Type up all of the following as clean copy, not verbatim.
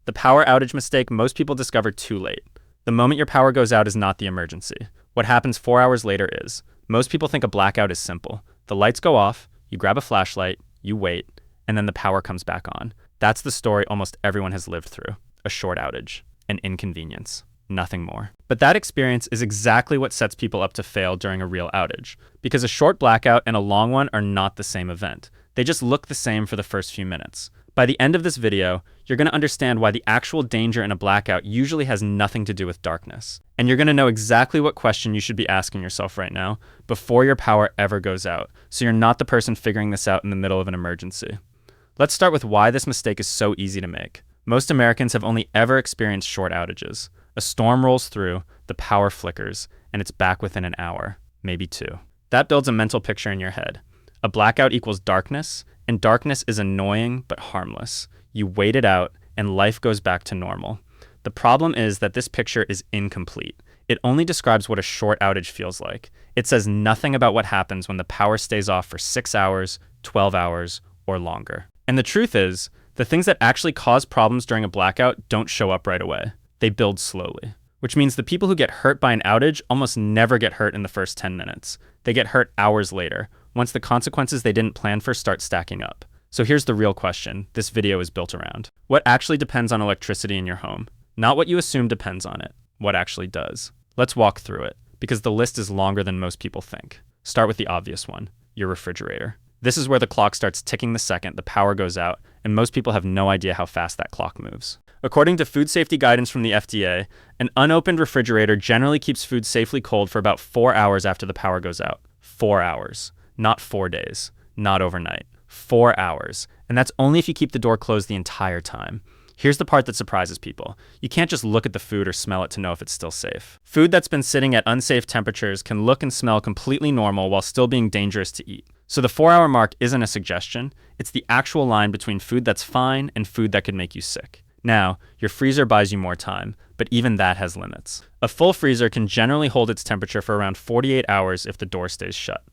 The power outage mistake most people discover too late. The moment your power goes out is not the emergency. What happens 4 hours later is, most people think a blackout is simple. The lights go off, you grab a flashlight, you wait, and then the power comes back on. That's the story almost everyone has lived through. A short outage. An inconvenience. Nothing more. But that experience is exactly what sets people up to fail during a real outage. Because a short blackout and a long one are not the same event. They just look the same for the first few minutes. By the end of this video, you're going to understand why the actual danger in a blackout usually has nothing to do with darkness. And you're going to know exactly what question you should be asking yourself right now before your power ever goes out, so you're not the person figuring this out in the middle of an emergency. Let's start with why this mistake is so easy to make. Most Americans have only ever experienced short outages. A storm rolls through, the power flickers, and it's back within an hour, maybe two. That builds a mental picture in your head. A blackout equals darkness, and darkness is annoying but harmless. You wait it out, and life goes back to normal. The problem is that this picture is incomplete. It only describes what a short outage feels like. It says nothing about what happens when the power stays off for 6 hours, 12 hours, or longer. And the truth is, the things that actually cause problems during a blackout don't show up right away. They build slowly, which means the people who get hurt by an outage almost never get hurt in the first 10 minutes. They get hurt hours later, once the consequences they didn't plan for start stacking up. So here's the real question this video is built around. What actually depends on electricity in your home? Not what you assume depends on it. What actually does? Let's walk through it, because the list is longer than most people think. Start with the obvious one, your refrigerator. This is where the clock starts ticking the second the power goes out, and most people have no idea how fast that clock moves. According to food safety guidance from the FDA, an unopened refrigerator generally keeps food safely cold for about 4 hours after the power goes out. 4 hours. Not 4 days. Not overnight. 4 hours. And that's only if you keep the door closed the entire time. Here's the part that surprises people. You can't just look at the food or smell it to know if it's still safe. Food that's been sitting at unsafe temperatures can look and smell completely normal while still being dangerous to eat. So the 4-hour mark isn't a suggestion. It's the actual line between food that's fine and food that could make you sick. Now, your freezer buys you more time, but even that has limits. A full freezer can generally hold its temperature for around 48 hours if the door stays shut.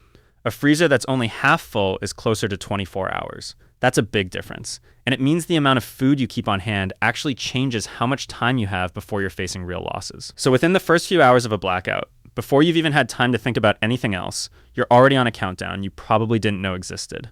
A freezer that's only half full is closer to 24 hours. That's a big difference, and it means the amount of food you keep on hand actually changes how much time you have before you're facing real losses. So within the first few hours of a blackout, before you've even had time to think about anything else, you're already on a countdown you probably didn't know existed.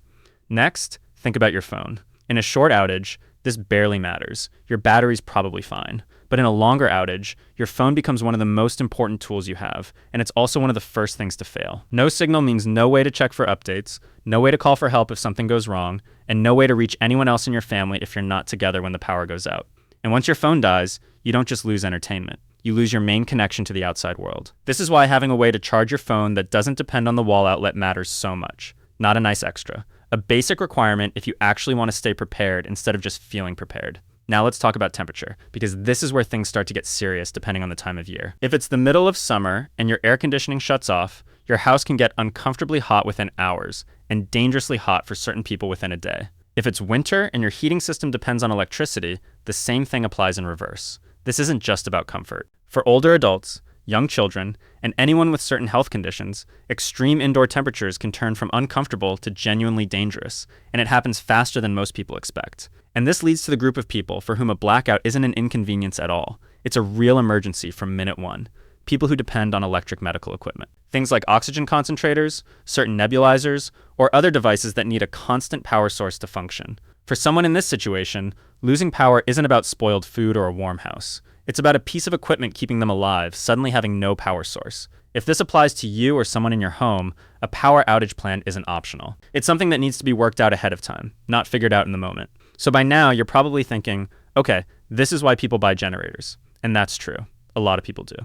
Next, think about your phone. In a short outage, this barely matters. Your battery's probably fine. But in a longer outage, your phone becomes one of the most important tools you have, and it's also one of the first things to fail. No signal means no way to check for updates, no way to call for help if something goes wrong, and no way to reach anyone else in your family if you're not together when the power goes out. And once your phone dies, you don't just lose entertainment. You lose your main connection to the outside world. This is why having a way to charge your phone that doesn't depend on the wall outlet matters so much. Not a nice extra. A basic requirement if you actually want to stay prepared instead of just feeling prepared. Now let's talk about temperature, because this is where things start to get serious depending on the time of year. If it's the middle of summer and your air conditioning shuts off, your house can get uncomfortably hot within hours and dangerously hot for certain people within a day. If it's winter and your heating system depends on electricity, the same thing applies in reverse. This isn't just about comfort. For older adults, young children, and anyone with certain health conditions, extreme indoor temperatures can turn from uncomfortable to genuinely dangerous, and it happens faster than most people expect. And this leads to the group of people for whom a blackout isn't an inconvenience at all. It's a real emergency from minute one. People who depend on electric medical equipment. Things like oxygen concentrators, certain nebulizers, or other devices that need a constant power source to function. For someone in this situation, losing power isn't about spoiled food or a warm house. It's about a piece of equipment keeping them alive, suddenly having no power source. If this applies to you or someone in your home, a power outage plan isn't optional. It's something that needs to be worked out ahead of time, not figured out in the moment. So by now, you're probably thinking, okay, this is why people buy generators. And that's true. A lot of people do.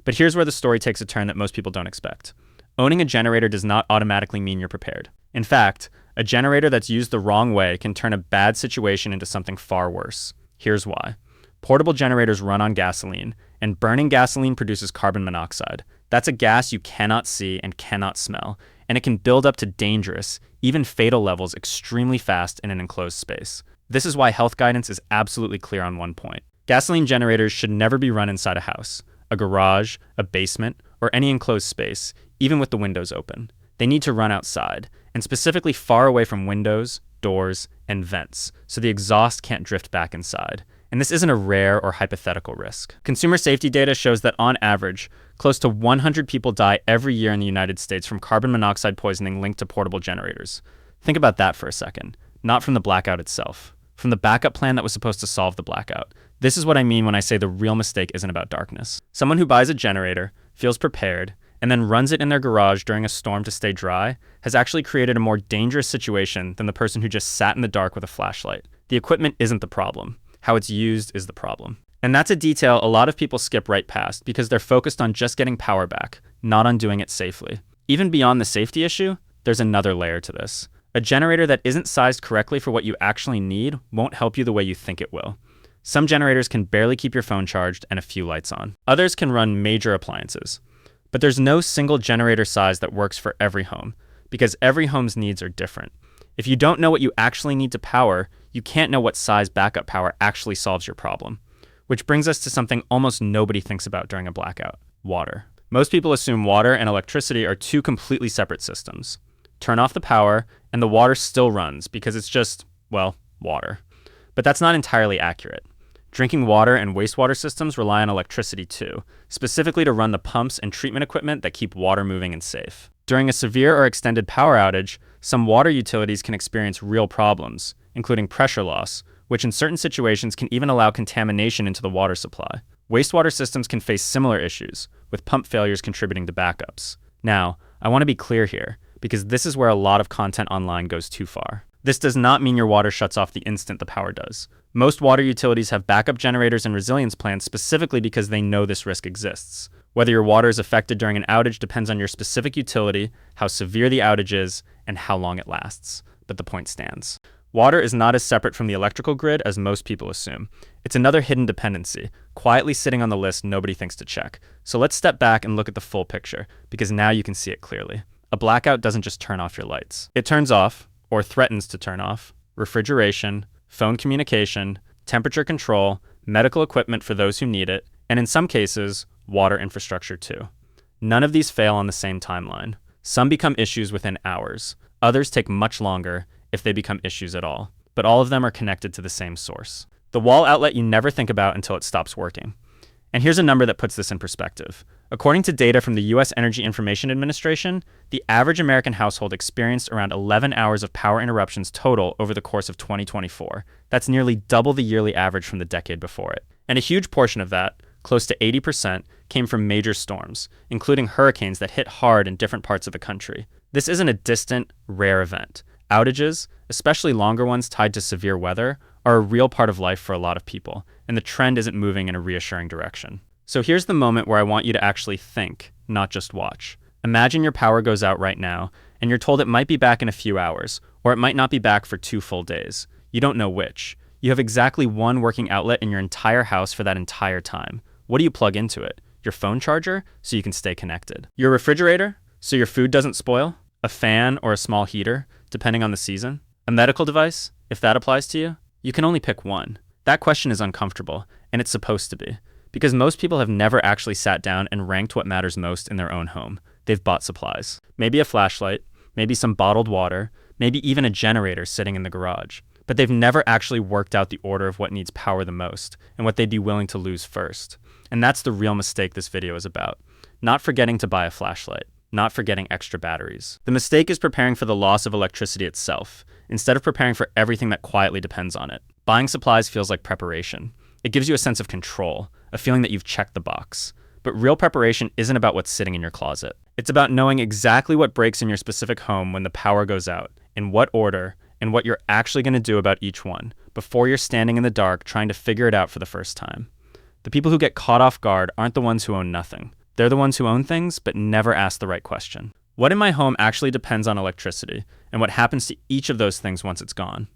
But here's where the story takes a turn that most people don't expect. Owning a generator does not automatically mean you're prepared. In fact, a generator that's used the wrong way can turn a bad situation into something far worse. Here's why. Portable generators run on gasoline, and burning gasoline produces carbon monoxide. That's a gas you cannot see and cannot smell, and it can build up to dangerous, even fatal levels extremely fast in an enclosed space. This is why health guidance is absolutely clear on one point. Gasoline generators should never be run inside a house, a garage, a basement, or any enclosed space, even with the windows open. They need to run outside, and specifically far away from windows, doors, and vents, so the exhaust can't drift back inside. And this isn't a rare or hypothetical risk. Consumer safety data shows that on average, close to 100 people die every year in the United States from carbon monoxide poisoning linked to portable generators. Think about that for a second. Not from the blackout itself, from the backup plan that was supposed to solve the blackout. This is what I mean when I say the real mistake isn't about darkness. Someone who buys a generator, feels prepared, and then runs it in their garage during a storm to stay dry has actually created a more dangerous situation than the person who just sat in the dark with a flashlight. The equipment isn't the problem. How it's used is the problem. And that's a detail a lot of people skip right past because they're focused on just getting power back, not on doing it safely. Even beyond the safety issue, there's another layer to this. A generator that isn't sized correctly for what you actually need won't help you the way you think it will. Some generators can barely keep your phone charged and a few lights on. Others can run major appliances. But there's no single generator size that works for every home, because every home's needs are different. If you don't know what you actually need to power, you can't know what size backup power actually solves your problem. Which brings us to something almost nobody thinks about during a blackout: water. Most people assume water and electricity are two completely separate systems. Turn off the power, and the water still runs because it's just, well, water. But that's not entirely accurate. Drinking water and wastewater systems rely on electricity too, specifically to run the pumps and treatment equipment that keep water moving and safe. During a severe or extended power outage, some water utilities can experience real problems, including pressure loss, which in certain situations can even allow contamination into the water supply. Wastewater systems can face similar issues, with pump failures contributing to backups. Now, I want to be clear here, because this is where a lot of content online goes too far. This does not mean your water shuts off the instant the power does. Most water utilities have backup generators and resilience plans specifically because they know this risk exists. Whether your water is affected during an outage depends on your specific utility, how severe the outage is, and how long it lasts. But the point stands. Water is not as separate from the electrical grid as most people assume. It's another hidden dependency, quietly sitting on the list nobody thinks to check. So let's step back and look at the full picture, because now you can see it clearly. A blackout doesn't just turn off your lights. It turns off, or threatens to turn off, refrigeration, phone communication, temperature control, medical equipment for those who need it, and in some cases, water infrastructure too. None of these fail on the same timeline. Some become issues within hours. Others take much longer, if they become issues at all. But all of them are connected to the same source. The wall outlet you never think about until it stops working. And here's a number that puts this in perspective. According to data from the U.S. Energy Information Administration, the average American household experienced around 11 hours of power interruptions total over the course of 2024. That's nearly double the yearly average from the decade before it. And a huge portion of that, close to 80%, came from major storms, including hurricanes that hit hard in different parts of the country. This isn't a distant, rare event. Outages, especially longer ones tied to severe weather, are a real part of life for a lot of people, and the trend isn't moving in a reassuring direction. So here's the moment where I want you to actually think, not just watch. Imagine your power goes out right now, and you're told it might be back in a few hours, or it might not be back for 2 full days. You don't know which. You have exactly one working outlet in your entire house for that entire time. What do you plug into it? Your phone charger, so you can stay connected. Your refrigerator, so your food doesn't spoil? A fan or a small heater, depending on the season? A medical device, if that applies to you? You can only pick one. That question is uncomfortable, and it's supposed to be. Because most people have never actually sat down and ranked what matters most in their own home. They've bought supplies. Maybe a flashlight, maybe some bottled water, maybe even a generator sitting in the garage. But they've never actually worked out the order of what needs power the most and what they'd be willing to lose first. And that's the real mistake this video is about. Not forgetting to buy a flashlight, not forgetting extra batteries. The mistake is preparing for the loss of electricity itself, instead of preparing for everything that quietly depends on it. Buying supplies feels like preparation. It gives you a sense of control, a feeling that you've checked the box. But real preparation isn't about what's sitting in your closet. It's about knowing exactly what breaks in your specific home when the power goes out, in what order, and what you're actually going to do about each one, before you're standing in the dark trying to figure it out for the first time. The people who get caught off guard aren't the ones who own nothing. They're the ones who own things, but never ask the right question. What in my home actually depends on electricity, and what happens to each of those things once it's gone?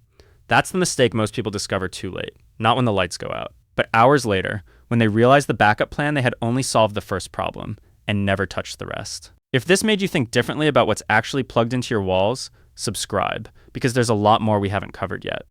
That's the mistake most people discover too late, not when the lights go out, but hours later, when they realize the backup plan they had only solved the first problem, and never touched the rest. If this made you think differently about what's actually plugged into your walls, subscribe, because there's a lot more we haven't covered yet.